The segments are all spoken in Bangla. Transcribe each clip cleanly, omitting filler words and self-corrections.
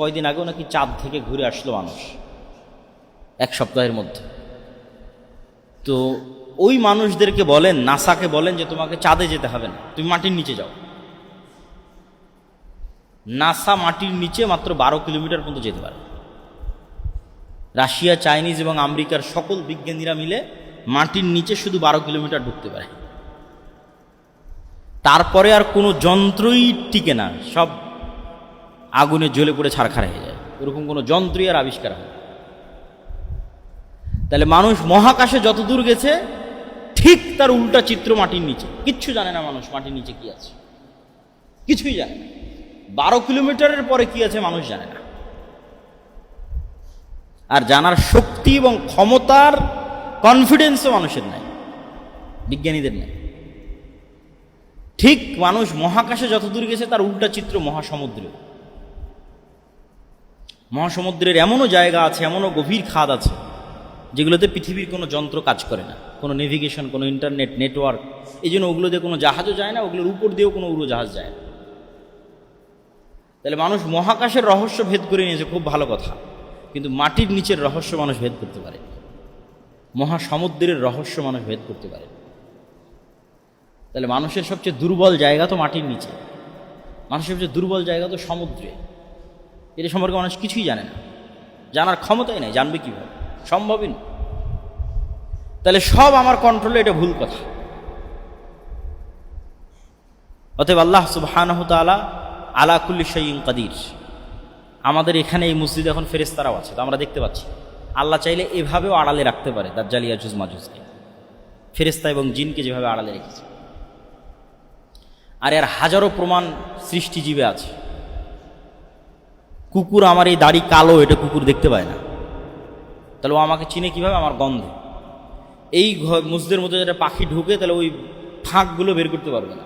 কয়দিন আগেও নাকি চাঁদ থেকে ঘুরে আসলো মানুষ 1 সপ্তাহের মধ্যে। তো ওই মানুষদেরকে বলেন, নাসাকে বলেন যে তোমাকে চাঁদে যেতে হবে না, তুমি মাটির নিচে যাও। নাসা মাটির নিচে মাত্র 12 কিলোমিটার পর্যন্ত যেতে পারে। রাশিয়া, চাইনিজ এবং আমেরিকার সকল বিজ্ঞানীরা মিলে মাটির নিচে শুধু 12 কিলোমিটার ঢুকতে পারে। তারপরে আর কোনো যন্ত্রই টিকে না, সব আগুনে জ্বলে পড়ে ছারখার হয়ে যায়। এরকম কোনো যন্ত্রই আর আবিষ্কার হয়। তাহলে মানুষ মহাকাশে যত দূর গেছে ঠিক তার উল্টা চিত্র মাটির নিচে। কিচ্ছু জানে না মানুষ মাটির নিচে কি আছে, কিছুই জানে না। 12 কিলোমিটারের পরে কি আছে মানুষ জানে না। আর জানার শক্তি এবং ক্ষমতার কনফিডেন্সও মানুষের নাই, বিজ্ঞানীদের নেই। ঠিক মানুষ মহাকাশে যত দূর গেছে তার উল্টা চিত্র মহাসমুদ্রে। মহাসমুদ্রের এমনও জায়গা আছে, এমনও গভীর খাদ আছে যেগুলোতে পৃথিবীর কোনো যন্ত্র কাজ করে না, কোনো নেভিগেশন, কোনো ইন্টারনেট নেটওয়ার্ক। এই জন্য ওগুলো দিয়ে কোনো জাহাজও যায় না, ওগুলোর উপর দিয়েও কোনো উড়োজাহাজ যায় না। তাহলে মানুষ মহাকাশের রহস্য ভেদ করে নিয়েছে, খুব ভালো কথা, কিন্তু মাটির নিচের রহস্য মানুষ ভেদ করতে পারে, মহাসমুদ্রের রহস্য মানুষ ভেদ করতে পারে। তাহলে মানুষের সবচেয়ে দুর্বল জায়গা তো মাটির নিচে, মানুষের সবচেয়ে দুর্বল জায়গা তো সমুদ্রে। এটা সম্পর্কে মানুষ কিছুই জানে না, জানার ক্ষমতাই নেই, জানবে কীভাবে, সম্ভবই না। তাহলে সব আমার কন্ট্রোলে, এটা ভুল কথা। অতএব আল্লাহ সুবহানাহু তাআলা আলা কুল্লি শাইইন কাদির। আমাদের এখানে এই মসজিদে এখন ফেরেশতারাও আছে, তো আমরা দেখতে পাচ্ছি। আল্লাহ চাইলে এভাবেও আড়ালে রাখতে পারে দাজ্জাল ইয়াজুজ মাজুজকে, ফেরেশতা এবং জিনকে যেভাবে আড়ালে রেখেছে। আর এর হাজারো প্রমাণ সৃষ্টিজীবে আছে। কুকুর, আমার এই দাড়ি কালো, এটা কুকুর দেখতে পায় না, তাহলে ও আমাকে চিনে কিভাবে? আমার গন্ধে। এই মসজিদের মধ্যে যেটা পাখি ঢুকে, তাহলে ওই ফাঁকগুলো বের করতে পারবে না,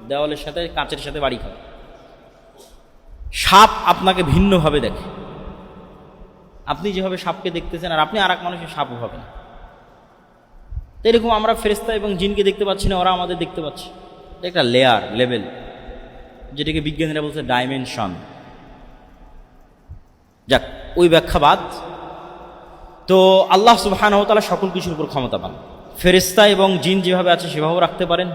দেওয়ালের সাথে কাঁচের সাথে বাড়ি খাবে। সাপ আপনাকে ভিন্নভাবে দেখে, আপনি যেভাবে সাপকে দেখতেছেন আর আপনি আর এক মানুষের সাপও হবে না। তো এরকম আমরা ফেরেশতা এবং জিনকে দেখতে পাচ্ছি না, ওরা আমাদের দেখতে পাচ্ছে। এটা একটা লেভেল, যেটাকে বিজ্ঞানীরা বলছে ডাইমেনশন। যাক, ওই ব্যাখ্যা বাদ। তো আল্লাহ সুবহানাহু ওয়া তাআলা সকল কিছুর উপর ক্ষমতা পান। ফেরেশতা এবং জিন যেভাবে আছে সেভাবেও রাখতে পারেন,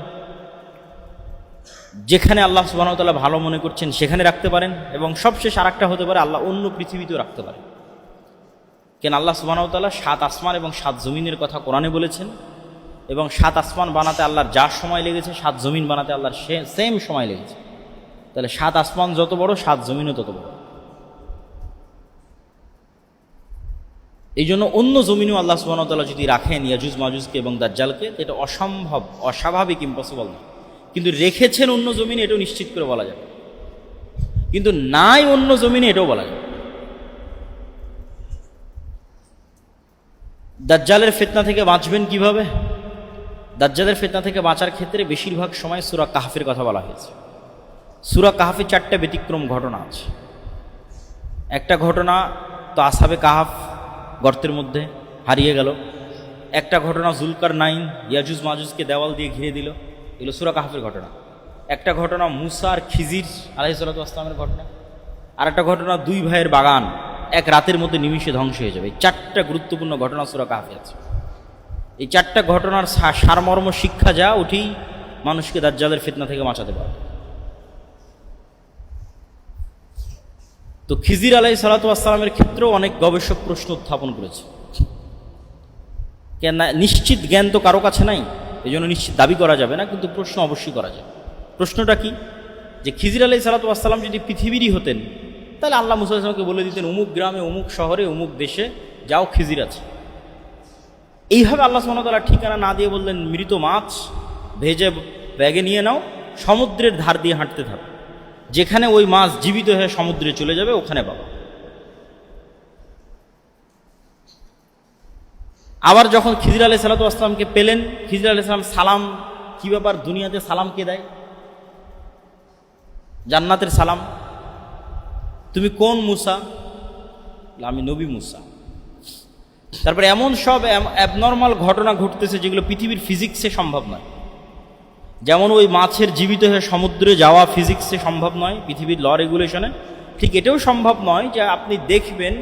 যেখানে আল্লাহ সুবহানাহু ওয়া তাআলা ভালো মনে করছেন সেখানে রাখতে পারেন, এবং সবশেষ আর একটা হতে পারে আল্লাহ অন্য পৃথিবীতেও রাখতে পারেন। কেন? আল্লাহ সুবহানাহু ওয়া তাআলা 7 আসমান এবং 7 জমিনের কথা কোরআনে বলেছেন, এবং 7 আসমান বানাতে আল্লাহর যা সময় লেগেছে 7 জমিন বানাতে আল্লাহর সেম সময় লেগেছে। তাহলে 7 আসমান যত বড়, 7 জমিনও তত বড়। এই জন্য অন্য জমিনেও আল্লাহ সুবহানাহু ওয়া তাআলা যদি রাখেন ইয়াজুজ মাজুজকে এবং দাজ্জালকে, এটা অসম্ভব, অস্বাভাবিক, ইম্পসিবল না। কিন্তু রেখেছেন অন্য জমিনে, এটাও নিশ্চিত করে বলা যাবে। কিন্তু নাই অন্য জমিনে, এটাও বলা যাবে। দাজ্জালের ফিতনা থেকে বাঁচবেন কিভাবে? দাজ্জালের ফিতনা থেকে বাঁচার ক্ষেত্রে বেশিরভাগ সময় সূরা কাহফের কথা বলা হয়েছে। সূরা কাহফে 4টা ব্যতিক্রম ঘটনা আছে। একটা ঘটনা তো আসহাবে কাহফ গর্তের মধ্যে হারিয়ে গেল। একটা ঘটনা জুলকারনাইন ইয়াজুজ মাজুজকে দেওয়াল দিয়ে ঘিরে দিল, এগুলো সূরা কাহফের ঘটনা। একটা ঘটনা মুসা আর খিজির আলাইহিস সালাতু ওয়াস সালামের ঘটনা। আর একটা ঘটনা 2 ভাইয়ের বাগান এক রাতের মধ্যে নিমিষে ধ্বংস হয়ে যাবে। এই 4টা গুরুত্বপূর্ণ ঘটনা সূরা কাহফে আছে। এই 4টা ঘটনার সারমর্ম শিক্ষা যা, ওঠেই মানুষকে দাজ্জালের ফিতনা থেকে বাঁচাতে পারবে। তো খিজির আলাইহিস সালাতু ওয়াস সালামের ক্ষেত্রেও অনেক গবেষক প্রশ্ন উত্থাপন করেছে। কেন? নিশ্চিত জ্ঞান তো কারো কাছে নাই, এই জন্য নিশ্চিত দাবি করা যাবে না, কিন্তু প্রশ্ন অবশ্যই করা যায়। প্রশ্নটা কি? যে খিজির আলাইহিস সালাতু ওয়াস সালাম যদি পৃথিবীরই হতেন, তাহলে আল্লাহ মুসা আলাইহিস সালামকে বলে দিতেন অমুক গ্রামে, অমুক শহরে, অমুক দেশে যাও, খিজির আছে। এইভাবে আল্লাহ সুবহানাহু ওয়া তাআলা ঠিকানা না দিয়ে বললেন মৃত মাছ ভেজে ব্যাগে নিয়ে নাও, সমুদ্রের ধার দিয়ে হাঁটতে থাকো, যেখানে ওই মাছ জীবিত হয়ে সমুদ্রে চলে যাবে ওখানে পাবা। আবার যখন খিজির আলাইহিস সালাতু ওয়াস সালামকে পেলেন, খিজির আলাইহিস সালাম সালাম, কি ব্যাপার, দুনিয়াতে সালাম কে দেয়? জান্নাতের সালাম। তুমি কোন মুসা? আমি নবী মুসা। তারপরে এমন সব অ্যাবনর্মাল ঘটনা ঘটতেছে যেগুলো পৃথিবীর ফিজিক্সে সম্ভব নয়। যেমন ওই মাছের জীবিত হয়ে সমুদ্রে যাওয়া ফিজিক্সে সম্ভব নয়, পৃথিবীর ল রেগুলেশনে। ঠিক এটাও সম্ভব নয় যে আপনি দেখবেন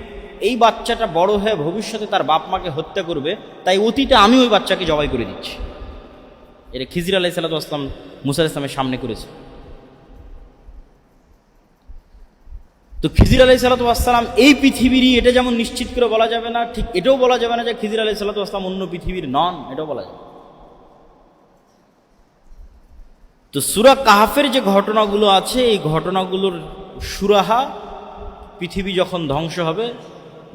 এই বাচ্চাটা বড় হয়ে ভবিষ্যতে তার বাপ মাকে হত্যা করবে, তাই অতীতে আমি ওই বাচ্চাকে জবাই করে দিচ্ছি। এটা খিজির আলাইহিস সালাতু ওয়াস সালাম মুসা আলাইহিস সালামের সামনে করেছে। তো খিজির আলাইহিস সালাতু ওয়াস সালাম এই পৃথিবীরই, এটা যেমন নিশ্চিত করে বলা যাবে না, ঠিক এটাও বলা যাবে না যে খিজির আলাইহিস সালাতু ওয়াস সালাম অন্য পৃথিবীর নন, এটাও বলা যাবে। তো সূরা কাহফের যে ঘটনাগুলো আছে, এই ঘটনাগুলোর সুরাহা পৃথিবী যখন ধ্বংস হবে,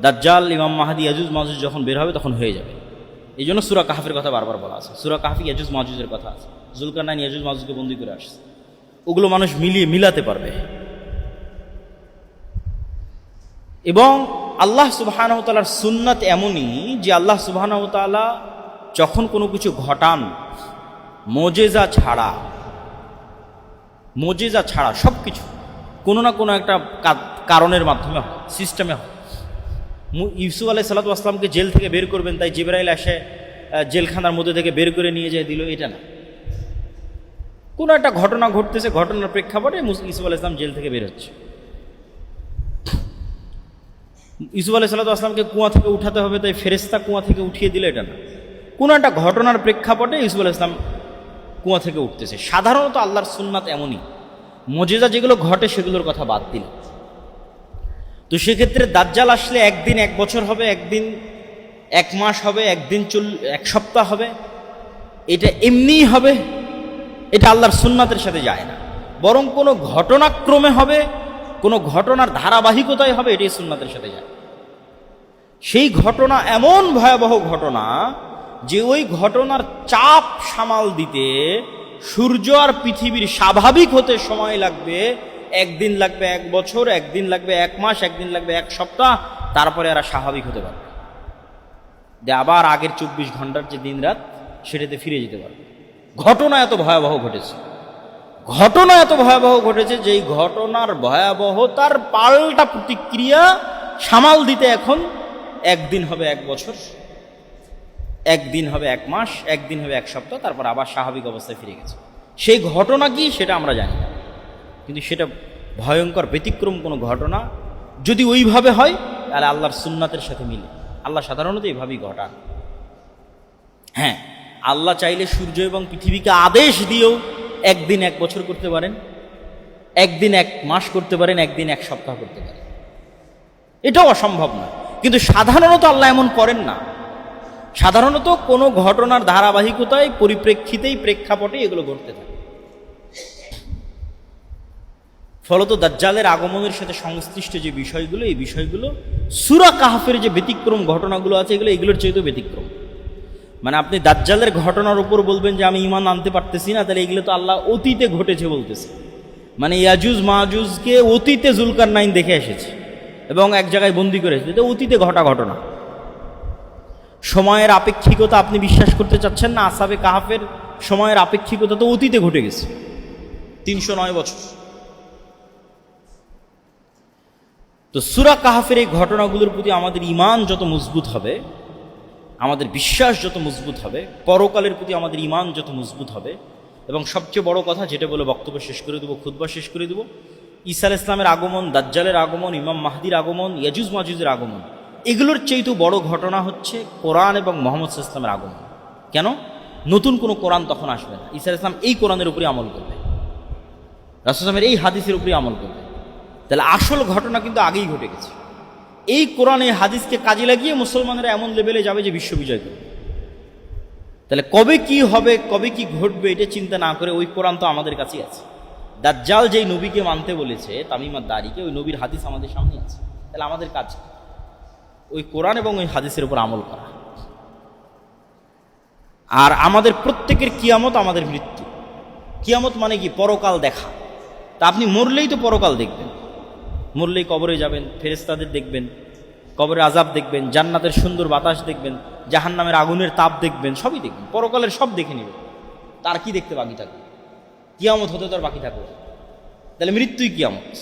দাজ্জাল, ইমাম মাহদী, ইয়াজুজ মাজুজ যখন বের হবে তখন হয়ে যাবে। এই জন্য সূরা কাহফের কথা বারবার বলা আছে। সূরা কাহফে ইয়াজুজ মাজুজের কথা আছে, জুলকারনাইন ইয়াজুজ মাজুজকে বন্দী করে আসছে, ওগুলো মানুষ মিলাতে পারবে। এবং আল্লাহ সুবহানাহু ওয়া তাআলার সুন্নাত এমনই যে আল্লাহ সুবহানাহু ওয়া তাআলা যখন কোনো কিছু ঘটান, মুজিজা ছাড়া সব কিছু কোনো না কোনো একটা কারণের মাধ্যমে হয়, সিস্টেমে হয়। ইউসুফ আলাইহিস সালাতু ওয়াস সালামকে জেল থেকে বের করবেন, তাই জিবরাইল এসে জেলখানার মধ্যে থেকে বের করে নিয়ে যায় দিল, এটা না। কোনো একটা ঘটনা ঘটতেছে, ঘটনার প্রেক্ষাপটে ইউসুফ আলাইহিস সালাম জেল থেকে বের হচ্ছে। ইউসুফ আলাইহিস সালাতু ওয়াস সালামকে কুয়া থেকে উঠাতে হবে, তাই ফেরেশতা কুয়া থেকে উঠিয়ে দিল, এটা না। কোনো একটা ঘটনার প্রেক্ষাপটে ইউসুফ আলাইহিস সালাম কুয়া থেকে উঠতেছে। সাধারণত আল্লাহর সুন্নাত এমনই, মুজিজা যেগুলো ঘটে সেগুলোর কথা বাদ দিল। তো সেক্ষেত্রে দাজ্জাল আসলে একদিন 1 বছর হবে, একদিন 1 মাস হবে, একদিন 1 সপ্তাহ হবে, এটা এমনিই হবে, এটা আল্লাহর সুন্নাতের সাথে যায় না। বরং কোনো ঘটনাক্রমে হবে, কোনো ঘটনার ধারাবাহিকতায় হবে, এটাই সুন্নাতের সাথে যায়। সেই ঘটনা এমন ভয়াবহ ঘটনা যে ওই ঘটনার চাপ সামাল দিতে সূর্য আর পৃথিবীর স্বাভাবিক হতে সময় লাগবে, একদিন লাগবে 1 বছর, একদিন লাগবে 1 মাস, একদিন লাগবে 1 সপ্তাহ, তারপরে এরা স্বাভাবিক হতে পারবে, যে আবার আগের 24 ঘন্টার যে দিন রাত সেটাতে ফিরে যেতে পারবে। ঘটনা এত ভয়াবহ ঘটেছে যেই ঘটনার ভয়াবহতার পাল্টা প্রতিক্রিয়া সামাল দিতে এখন একদিন হবে 1 বছর, একদিন হবে 1 মাস, একদিন হবে 1 সপ্তাহ, তারপর আবার স্বাভাবিক অবস্থায় ফিরে গেছে। সেই ঘটনা কি সেটা আমরা জানি না, কিন্তু সেটা ভয়ঙ্কর ব্যতিক্রম কোনো ঘটনা। যদি ওইভাবে হয় তাহলে আল্লাহর সুন্নাতের সাথে মিলে। আল্লাহ সাধারণত এইভাবেই ঘটান। হ্যাঁ, আল্লাহ চাইলে সূর্য এবং পৃথিবীকে আদেশ দিয়েও একদিন 1 বছর করতে পারেন, একদিন 1 মাস করতে পারেন, একদিন 1 সপ্তাহ করতে পারেন, এটাও অসম্ভব না। কিন্তু সাধারণত আল্লাহ এমন করেন না। সাধারণত কোনো ঘটনার ধারাবাহিকতায়, পরিপ্রেক্ষিতেই, প্রেক্ষাপটে এগুলো ঘটতে থাকে। ফলত দাজ্জালের আগমনের সাথে সংশ্লিষ্ট যে বিষয়গুলো, এই বিষয়গুলো সূরা কাহফের যে ব্যতিক্রম ঘটনাগুলো আছে, এগুলোর চেয়েও ব্যতিক্রম। মানে আপনি দাজ্জালের ঘটনার উপর বলবেন যে আমি ঈমান আনতে পারতেছি না, তাহলে এগুলো তো আল্লাহ অতীতে ঘটেছে বলতেছে। মানে ইয়াজুজ মাজুজকে অতীতে জুলকারনাইন দেখে এসেছে এবং এক জায়গায় বন্দি করে এসেছে, এটা অতীতে ঘটা ঘটনা। সময়ের আপেক্ষিকতা আপনি বিশ্বাস করতে চাচ্ছেন না? আসহাবে কাহফের সময়ের আপেক্ষিকতা তো অতীতে ঘটে গেছে, 309 বছর। তো সূরা কাহফের এই ঘটনাগুলোর প্রতি আমাদের ঈমান যত মজবুত হবে, আমাদের বিশ্বাস যত মজবুত হবে, পরকালের প্রতি আমাদের ঈমান যত মজবুত হবে, এবং সবচেয়ে বড় কথা যেটা বলে বক্তব্য শেষ করে দেবো, খুতবা শেষ করে দেবো, ঈসা আলাইহিস সালামের আগমন, দাজ্জালের আগমন, ইমাম মাহদির আগমন, ইয়াজুজ মাজুজের আগমন, এগুলোর চেয়েও বড় ঘটনা হচ্ছে কোরআন এবং মুহাম্মদ সাল্লাল্লাহু আলাইহি ওয়াসাল্লামের আগমন। কেন? নতুন কোনো কোরআন তখন আসবে না। ঈসা আলাইহিস সালাম এই কোরআনের উপরে আমল করবে, রাসূল সাল্লাল্লাহু আলাইহি ওয়াসাল্লামের এই হাদিসের উপরে আমল করবে। তাহলে আসল ঘটনা কিন্তু আগেই ঘটে গেছে। এই কোরআন, এই হাদিসকে কাজে লাগিয়ে মুসলমানেরা এমন লেভেলে যাবে যে বিশ্ব বিজয় করবে। তাহলে কবে কি হবে, কবে কি ঘটবে, এটা চিন্তা না করে ওই কোরআন তো আমাদের কাছেই আছে। দাজ্জাল যেই নবীকে মানতে বলেছে, তামিম আদ-দারিকে, ওই নবীর হাদিস আমাদের সামনে আছে। তাহলে আমাদের কাজ ওই কোরআন এবং ওই হাদিসের উপর আমল করা। আর আমাদের প্রত্যেকের কিয়ামত আমাদের মৃত্যু। কিয়ামত মানে কি? পরকাল দেখা। তা আপনি মরলেই তো পরকাল দেখবেন, মরলেই কবরে যাবেন, ফেরেশতাদের দেখবেন, কবরে আযাব দেখবেন, জান্নাতের সুন্দর বাতাস দেখবেন, জাহান্নামের আগুনের তাপ দেখবেন, সবই দেখবেন, পরকালের সব দেখে নেবেন। তার কি দেখতে বাকি থাকবে? কিয়ামত হতে তো আর বাকি থাকবে। তাহলে মৃত্যুই কিয়ামত।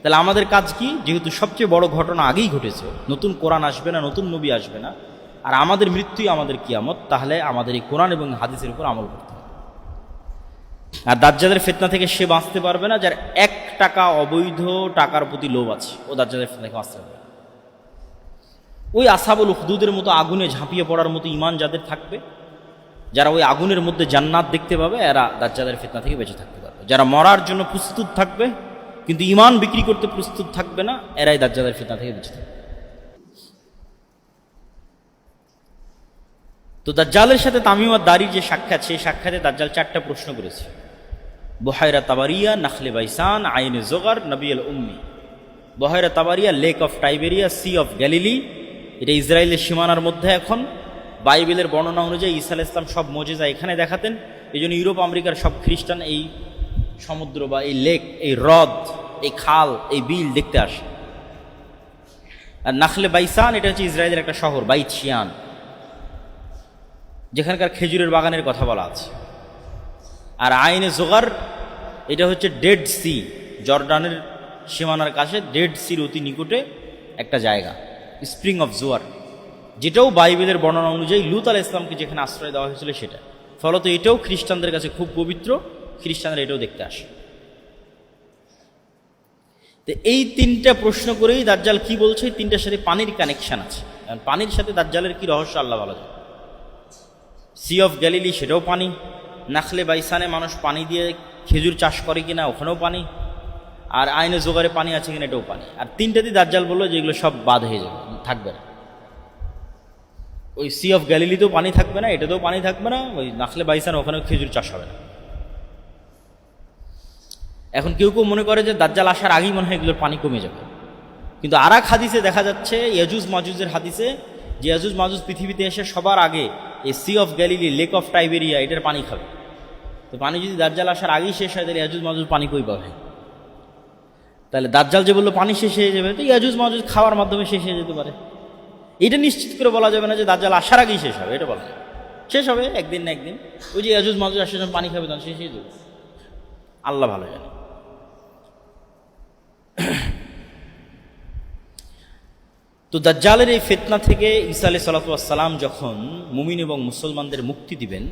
তাহলে আমাদের কাজ কি? যেহেতু সবচেয়ে বড় ঘটনা আগেই ঘটেছে, নতুন কোরআন আসবে না, নতুন নবী আসবে না, আর আমাদের মৃত্যুই আমাদের কিয়ামত, তাহলে আমাদের এই কোরআন এবং হাদিসের উপর আমল করতে হবে। আর দাজ্জালের ফিতনা থেকে সে বাঁচতে পারবে না যার 1 টাকা অবৈধ টাকার প্রতি লোভ আছে, ও দাজ্জালের ফিতনা থেকে বাঁচতে পারবে। ওই আসহাবুল উখদুদের মতো আগুনে ঝাঁপিয়ে পড়ার মতো ঈমান যাদের থাকবে, যারা ওই আগুনের মধ্যে জান্নাত দেখতে পাবে, এরা দাজ্জালের ফিতনা থেকে বেঁচে থাকতে পারবে। যারা মরার জন্য প্রস্তুত থাকবে কিন্তু ঈমান বিক্রি করতে প্রস্তুত থাকবে না, এরাই দাজ্জালের ফিতনা থেকে বেঁচে থাকবে। তো দাজ্জালের সাথে তামিম আদ-দারির যে সাক্ষাৎ, সেই সাক্ষাতে দাজ্জাল 4টা প্রশ্ন করেছে। বুহাইরা তাবারিয়া, নাখলে বাইসান, আইনে জোগার, নবিয়াল উম্মি। বুহাইরা তাবারিয়া lake of Tiberias, sea of Galilee, এটা ইসরায়েলের সীমানার মধ্যে। এখন বাইবেলের বর্ণনা অনুযায়ী ঈসা আলাইহিস সালাম সব মুজিজা এখানে দেখাতেন, এই জন্য ইউরোপ আমেরিকার সব খ্রিস্টান এই সমুদ্র বা এই লেক, এই হ্রদ, এই খাল, এই বিল দেখতে আসে। আর নাখলে বাইসান এটা হচ্ছে ইসরায়েলের একটা শহর, বাইত শিয়ান, যেখানকার খেজুরের বাগানের কথা বলা আছে। আর আইনে জোগার এটা হচ্ছে ডেড সি, জর্ডানের সীমানার কাছে ডেড সির অতি নিকটে একটা জায়গা, স্প্রিং অফ জোয়ার, যেটাও বাইবেলের বর্ণনা অনুযায়ী লূত আলাইহিস সালামকে যেখানে আশ্রয় দেওয়া হয়েছিল সেটা। ফলত এটাও খ্রিস্টানদের কাছে খুব পবিত্র, খ্রিস্টানরা এটাও দেখতে আসে। তো এই 3টা প্রশ্ন করেই দাজ্জাল কি বলছে, 3টার সাথে পানির কানেকশন আছে। পানির সাথে দাজ্জালের কি রহস্য আল্লাহ ভালো জানে। সি অফ গ্যালিলি সেটাও পানি, নাখলে বাইসানে মানুষ পানি দিয়ে খেজুর চাষ করে কিনা, ওখানেও পানি, আর আইনে জোগারে পানি আছে কিনা, এটাও পানি। আর 3টাতেই দাজ্জাল বললো যে এগুলো সব বাদ হয়ে যাবে, থাকবে না। ওই সি অফ গ্যালিলিতেও পানি থাকবে না, এটাতেও পানি থাকবে না, ওই নাখলে বাইসান ওখানেও খেজুর চাষ হবে না। এখন কেউ কেউ মনে করে যে দাজ্জাল আসার আগেই মনে হয় এগুলোর পানি কমে যাবে, কিন্তু আর এক হাদিসে দেখা যাচ্ছে, ইয়াজুজ মাজুজের হাদিসে, যে ইয়াজুজ মাজুজ পৃথিবীতে এসে সবার আগে এই sea of Galilee, lake of Tiberias, এটার পানি খাবে। তো পানি যদি দাজ্জাল আসার আগেই শেষ হয়, তাহলে ইয়াজুজ মাজুজ পানি কই পাবে? তাহলে দাজ্জাল যে বললো পানি শেষ হয়ে যাবে, তো ইয়াজুজ মাজুজ খাওয়ার মাধ্যমে শেষ হয়ে যেতে পারে। এটা নিশ্চিত করে বলা যাবে না যে দাজ্জাল আসার আগেই শেষ হবে, এটা বলা যাবে। শেষ হবে একদিন না একদিন, ওই যে ইয়াজুজ মাজুজ আসার জন্য পানি খাবে, তখন শেষ হয়ে যাবে, আল্লাহ ভালো জানে। তো দাজ্জালের এই ফিতনা থেকে ঈসা আলাইহিস সালাতু ওয়াস সালাম যখন মুমিন এবং মুসলমানদের মুক্তি দিবেন,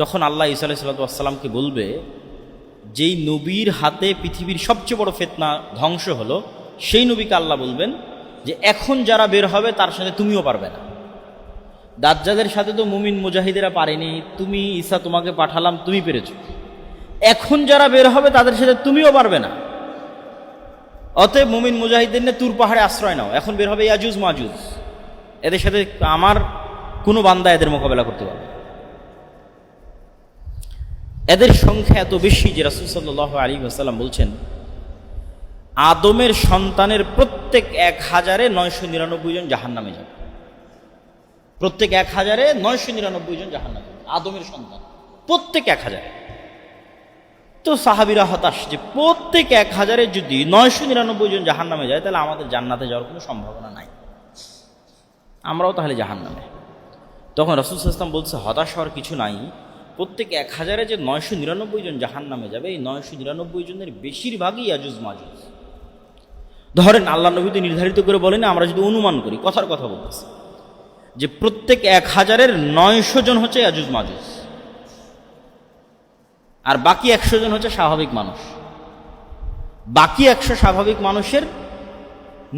তখন আল্লাহ ঈসা আলাইহিস সালাতু ওয়াস সালামকে বলবে, যেই নবীর হাতে পৃথিবীর সবচেয়ে বড় ফিতনা ধ্বংস হলো, সেই নবীকে আল্লাহ বলবেন যে এখন যারা বের হবে তার সাথে তুমিও পারবে না। দাজ্জালের সাথে তো মুমিন মুজাহিদেরা পারেনি, তুমি ঈসা তোমাকে পাঠালাম, তুমি পেরেছ। এখন যারা বের হবে তাদের সাথে তুমিও পারবে না। অতএব মুমিন মুজাহিদের নিয়ে তুর পাহাড়ে আশ্রয় নাও। এখন বের হবে ইয়াজুজ মাজুজ, এদের সাথে আমার কোনো বান্দা এদের মোকাবেলা করতে পারবে। এদের সংখ্যা এত বেশি যে রাসূল সাল্লাল্লাহু আলাইহি ওয়াসাল্লাম বলছেন, আদমের সন্তানের প্রত্যেক 1000-এ 999 জন জাহান্নামে যাবে। প্রত্যেক 1000-এ 999 জন জাহান্নামে, আদমের সন্তান প্রত্যেক 1000-এ। তো সাহাবীরা হতাশ যে প্রত্যেক 1000-এ যদি 999 জন জাহান্নামে যায়, তাহলে আমাদের জান্নাতে যাওয়ার কোনো সম্ভাবনা নাই, আমরাও তাহলে জাহান্নামে। তখন রাসূল সাল্লাল্লাহু আলাইহি ওয়াসাল্লাম বলছে, হতাশ হওয়ার কিছু নাই। প্রত্যেক 1000-এ যে 999 জন জাহান্নামে যাবে, এই 999 জনের বেশিরভাগই ইয়াজুজ মাজুজ। ধরেন আল্লাহ নবী তো নির্ধারিত করে বলেন, আমরা যদি অনুমান করি, কথার কথা বলতেছি, যে প্রত্যেক 1000-এর 900 জন হচ্ছে ইয়াজুজ মাজুজ, আর বাকি 100 জন হচ্ছে স্বাভাবিক মানুষ। বাকি 100 স্বাভাবিক মানুষের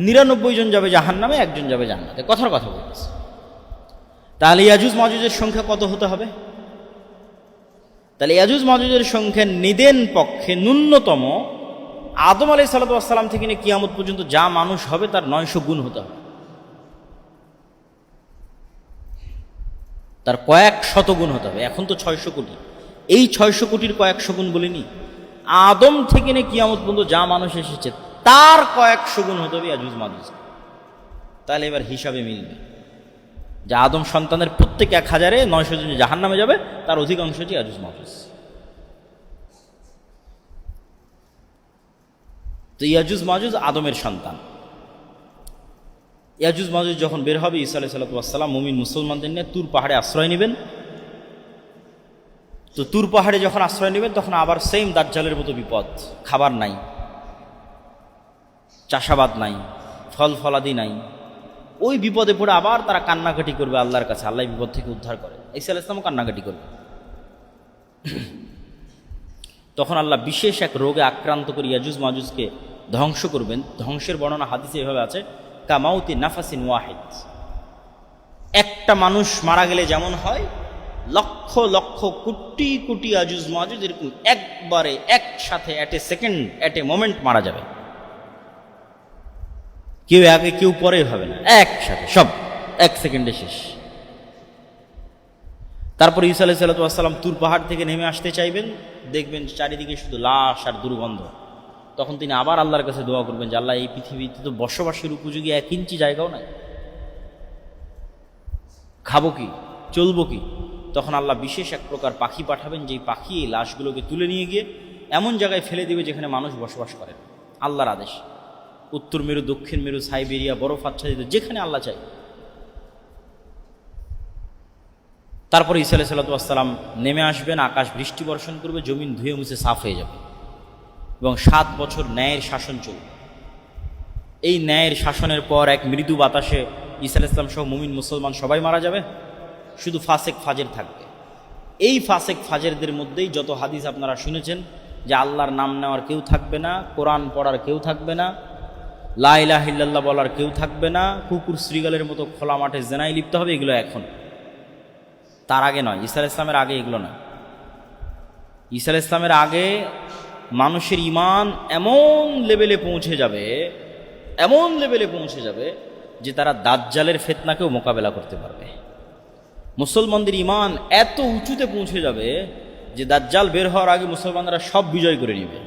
99 জন যাবে জাহান্নামে, 1 জন যাবে জান্নাতে, কথার কথা বলতেছে। তাহলে ইয়াজুজ মাজুজের সংখ্যা কত হতে হবে? তাহলে ইয়াজুজ মাজুজের সংখ্যা নিদেন পক্ষে ন্যূনতম আদম আলাইহিস সালাতু ওয়াস সালাম থেকে নিয়ে কিয়ামত পর্যন্ত যা মানুষ হবে তার 900 গুণ হতে হবে, তার কয়েক শত গুণ হতে হবে। এখন তো 600 কোটি, এই 600 কোটির কয়েকশো গুণ বলিনি, আদম থেকে নিয়ে কিয়ামত পর্যন্ত যা মানুষ এসেছে তার কয়েকশো গুণ হতে হবে ইয়াজুজ মাজুজ। তাহলে এবার হিসাবে মিলবে যে আদম সন্তানের প্রত্যেক 1000-এ 900 জন জাহান্নামে যাবে, তার অধিকাংশটি ইয়াজুজ মাজুজ। তো ইয়াজুজ মাজুজ আদমের সন্তান। ইয়াজুজ মাজুজ যখন বের হবে, ঈসা আলাইহিস সালাতু ওয়াস সালাম মুমিন মুসলমানদের নিয়ে তুর পাহাড়ে আশ্রয় নেবেন। তো তুর পাহাড়ে যখন আশ্রয় নেবেন, তখন আবার সেম দাজ্জালের মতো বিপদ, খাবার নাই, চাষাবাদ নাই, ফল ফলাদি নাই। ওই বিপদে পড়ে আবার তারা কান্নাকাটি করবে আল্লাহর কাছে, আল্লাহ বিপদ থেকে উদ্ধার করে। ঈসা আলাইহিস সালাম কান্নাকাটি করবে। তখন আল্লাহ বিশেষ এক রোগে আক্রান্ত করে ইয়াজুজ মাজুজকে ধ্বংস করবেন। ধ্বংসের বর্ণনা হাদিসে এভাবে আছে, কামাউতি নাফাসিন ওয়াহিদ। একটা মানুষ মারা গেলে যেমন হয়, লক্ষ লক্ষ কোটি কোটি ইয়াজুজ মাজুজ এরকম একবারে একসাথে at a second, at a moment মারা যাবে। কেউ আগে কেউ পরে হবে না, একসাথে সব এক সেকেন্ডে শেষ। তারপর ঈসা আলাইহিস সালাম তুর পাহাড় থেকে নেমে আসতে চাইবেন, দেখবেন চারিদিকে শুধু লাশ আর দুর্গন্ধ। তখন তিনি আবার আল্লাহর কাছে দোয়া করবেন যে আল্লাহ, এই পৃথিবীতে তো বসবাসের উপযোগী 1 ইঞ্চি জায়গাও নাই, খাবো কি, চলবো কি? তখন আল্লাহ বিশেষ এক প্রকার পাখি পাঠাবেন, যেই পাখি এই লাশগুলোকে তুলে নিয়ে গিয়ে এমন জায়গায় ফেলে দেবে যেখানে মানুষ বসবাস করে, আল্লাহর আদেশ। উত্তর মেরু, দক্ষিণ মেরু, সাইবেরিয়া, বরফ আচ্ছাদিত, যেখানে আল্লাহ চাই। তারপরে ঈসা আলাইহিস সালাম নেমে আসবেন, আকাশ বৃষ্টি বর্ষণ করবে, জমিন ধুয়ে মুছে সাফ হয়ে যাবে এবং 7 বছর ন্যায়ের শাসন চলবে। এই ন্যায়ের শাসনের পর এক মৃদু বাতাসে ঈসা আলাইহিস সালাম সহ মুমিন মুসলমান সবাই মারা যাবে, শুধু ফাসেক ফাজের থাকবে। এই ফাসেক ফাজেরদের মধ্যেই যত হাদিস আপনারা শুনেছেন যে আল্লাহর নাম নেওয়ার কেউ থাকবে না, কোরআন পড়ার কেউ থাকবে না, লা ইলাহা ইল্লাল্লাহ বলার কেউ থাকবে না, কুকুর শ্রীগালের মতো খোলা মাঠে জেনায় লিপ্ত হবে, এগুলো এখন, তার আগে নয়। ঈসা আলাইহিস সালামের আগে এগুলো নয়। ঈসা আলাইহিস সালামের আগে মানুষের ঈমান এমন লেভেলে পৌঁছে যাবে, এমন লেভেলে পৌঁছে যাবে যে তারা দাজ্জালের ফিতনাকেও মোকাবেলা করতে পারবে। মুসলমানদের ঈমান এত উঁচুতে পৌঁছে যাবে যে দাজ্জাল বের হওয়ার আগে মুসলমানরা সব বিজয় করে নেবে।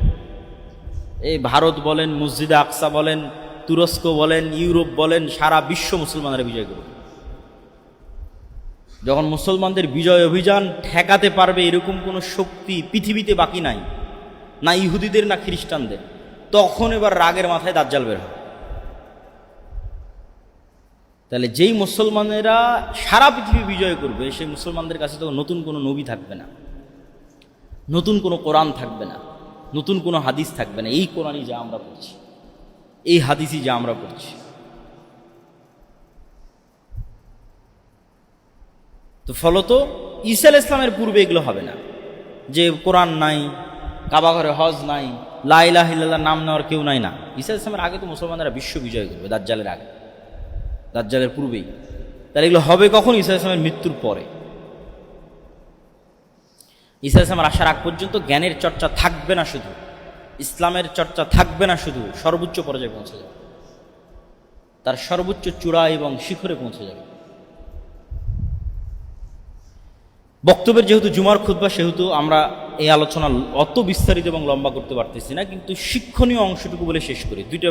এই ভারত বলেন, মসজিদে আকসা বলেন, তুরস্ক বলেন, ইউরোপ বলেন, সারা বিশ্ব মুসলমানরা বিজয় করবে। যখন মুসলমানদের বিজয় অভিযান ঠেকাতে পারবে এরকম কোনো শক্তি পৃথিবীতে বাকি নাই, না ইহুদিদের না খ্রিস্টানদের, তখন এবার রাগের মাথায় দাজ্জাল বের হবে। তাহলে যেই মুসলমানেরা সারা পৃথিবী বিজয় করবে, সেই মুসলমানদের কাছে তো নতুন কোনো নবী থাকবে না, নতুন কোনো কোরআন থাকবে না, নতুন কোনো হাদিস থাকবে না। এই কোরআনই যা আমরা পড়ছি, এই হাদিসই যা আমরা পড়ছি। তো ফলত ঈসা আলাইহিস সালামের পূর্বে এগুলো হবে না, যে কোরআন নাই, কাবা ঘরে হজ নাই, লা ইলাহা ইল্লাল্লাহর নাম নেওয়ার কেউ নাই, না। ঈসা আলাইহিস সালামের আগে তো মুসলমানরা বিশ্ব বিজয় করবে, দাজ্জালের আগে, দাজ্জালের পূর্বেই। তাহলে এগুলো হবে কখন? ঈসা আলাইহিস সালামের মৃত্যুর পরে। ঈসা আলাইহিস সালামের আসার আগ পর্যন্ত জ্ঞানের চর্চা থাকবে না, শুধু ইসলামের চর্চা থাকবে না, শুধু সর্বোচ্চ পর্যায়ে পৌঁছে যাবে, তার সর্বোচ্চ চূড়া এবং শিখরে পৌঁছে যাবে। বক্তব্যের যেহেতু জুমার খুতবা, সেহেতু আমরা এই আলোচনা অত বিস্তারিত এবং লম্বা করতে পারতেছি না, কিন্তু শিক্ষণীয় অংশটুকু বলে শেষ করি। 2টা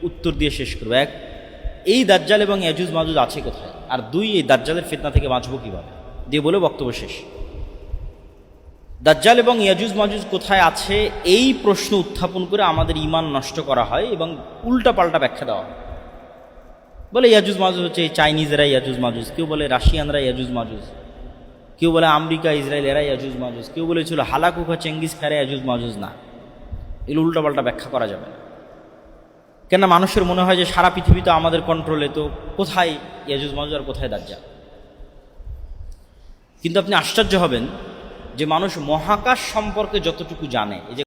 উত্তর দিয়ে শেষ করবো। 1, এই দাজ্জাল এবং ইয়াজুজ মাজুজ আছে কোথায়? আর 2, এই দাজ্জালের ফিতনা থেকে বাঁচবো কীভাবে, দিয়ে বলে বক্তব্য শেষ। দাজ্জাল এবং ইয়াজুজ মাজুজ কোথায় আছে এই প্রশ্ন উত্থাপন করে আমাদের ঈমান নষ্ট করা হয় এবং উল্টা পাল্টা ব্যাখ্যা দেওয়া হয়। বলে ইয়াজুজ মাজুজ হচ্ছে এই চাইনিজেরা ইয়াজুজ মাজুজ, কেউ বলে রাশিয়ানরা ইয়াজুজ মাজুজ, কেউ বলে আমেরিকা ইসরায়েল এরা ইয়াজুজ মাজুজ, কেউ বলেছিল হালাকুখা চেঙ্গিস খারে ইয়াজুজ মাজুজ। না, এগুলো উল্টাপাল্টা ব্যাখ্যা করা যাবে না। কেন মানুষের মনে হয় যে সারা পৃথিবী তো আমাদের কন্ট্রোলে, তো কোথায় ইয়াজুজ মাজুজ আর কোথায় দাজ্জাল? কিন্তু আপনি আশ্চর্য হবেন যে মানুষ মহাকাশ সম্পর্কে যতটুকু জানে, এই যে